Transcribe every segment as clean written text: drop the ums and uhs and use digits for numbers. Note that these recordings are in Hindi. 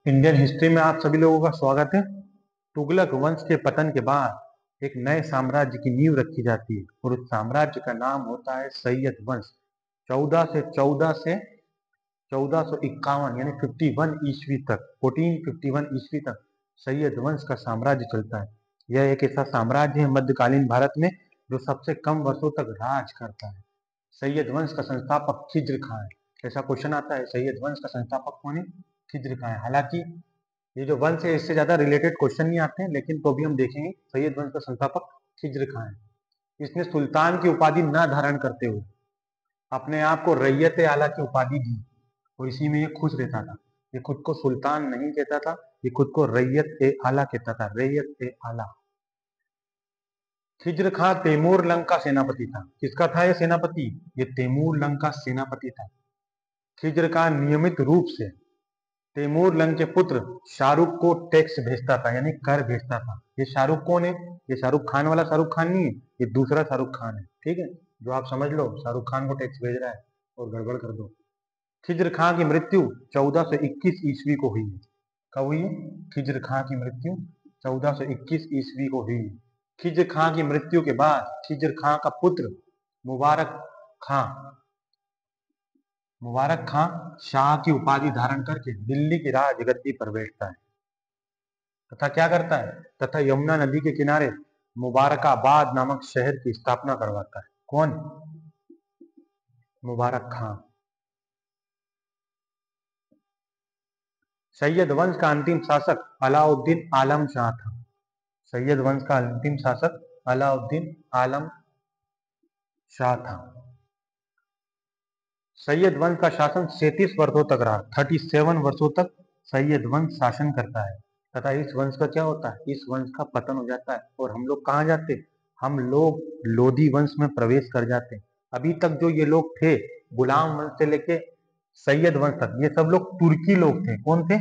इंडियन हिस्ट्री में आप सभी लोगों का स्वागत है। तुगलक वंश के पतन के बाद एक नए साम्राज्य की नींव रखी जाती है और उस साम्राज्य का नाम होता है सैयद वंश। 1451 यानी 51 ईस्वी तक 1451 ईस्वी तक सैयद वंश का साम्राज्य चलता है। यह एक ऐसा साम्राज्य है मध्यकालीन भारत में जो सबसे कम वर्षों तक राज करता है। सैयद वंश का संस्थापक खिज्र खां है। ऐसा क्वेश्चन आता है, सैयद वंश का संस्थापक कौन है? खिज्र खां है। हालांकि ये जो वंश है इससे ज्यादा रिलेटेड क्वेश्चन नहीं आते हैं, लेकिन तो भी हम देखेंगे सैयद वंश का संस्थापक खिज्र खां है। इसने सुल्तान की उपाधि न धारण करते हुए अपने आप को रैयत आला की उपाधि दी और इसी में ये खुश रहता था। ये खुद को सुल्तान नहीं कहता था, ये खुद को रैयत आला कहता था, रैयत आला। खिज्र खां तैमूर लंग का सेनापति था। किसका था ये सेनापति? ये तैमूर लंग का सेनापति था। खिज्र खां नियमित रूप से तैमूर लंग के पुत्र शाहरुख को टैक्स भेजता था, यानी कर भेजता था। ये शाहरुख कौन है? ये शाहरुख खान वाला शाहरुख खान नहीं है, ये दूसरा शाहरुख खान है। ठीक है, जो आप समझ लो शाहरुख खान को टैक्स भेज रहा है और गड़बड़ कर दो। खिज्र खां की मृत्यु 1421 ईस्वी को हुई है। कब हुई है? खिज्र खां की मृत्यु 1421 ईस्वी को हुई है। खिज्र खां की मृत्यु के बाद खिज्र खां का पुत्र मुबारक खां शाह की उपाधि धारण करके दिल्ली की राजगद्दी पर बैठता है तथा क्या करता है? तथा यमुना नदी के किनारे मुबारकाबाद नामक शहर की स्थापना करवाता है। कौन? मुबारक खां। सैयद वंश का अंतिम शासक अलाउद्दीन आलम शाह था। सैयद वंश का अंतिम शासक अलाउद्दीन आलम शाह था। सैयद वंश का शासन 37 वर्षों तक रहा। 37 वर्षों तक सैयद वंश शासन करता है तथा इस वंश का क्या होता है? इस वंश का पतन हो जाता है और हम लोग कहाँ जाते? हम लोग लोधी वंश में प्रवेश कर जाते। अभी तक जो ये लोग थे, गुलाम वंश से लेके सैयद वंश तक, ये सब लोग तुर्की लोग थे। कौन थे?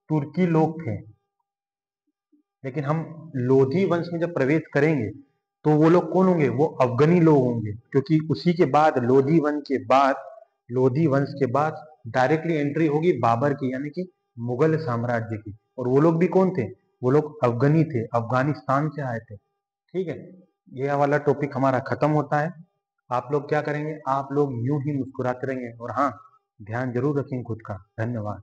तुर्की लोग थे। लेकिन हम लोधी वंश में जब प्रवेश करेंगे तो वो लोग कौन होंगे? वो अफगानी लोग होंगे, क्योंकि उसी के बाद लोधी वंश के बाद डायरेक्टली एंट्री होगी बाबर की, यानी कि मुगल साम्राज्य की। और वो लोग भी कौन थे? वो लोग अफगानी थे, अफगानिस्तान से आए थे। ठीक है, ये वाला टॉपिक हमारा खत्म होता है। आप लोग क्या करेंगे? आप लोग यूं ही मुस्कुराते रहेंगे और हाँ, ध्यान जरूर रखेंगे खुद का। धन्यवाद।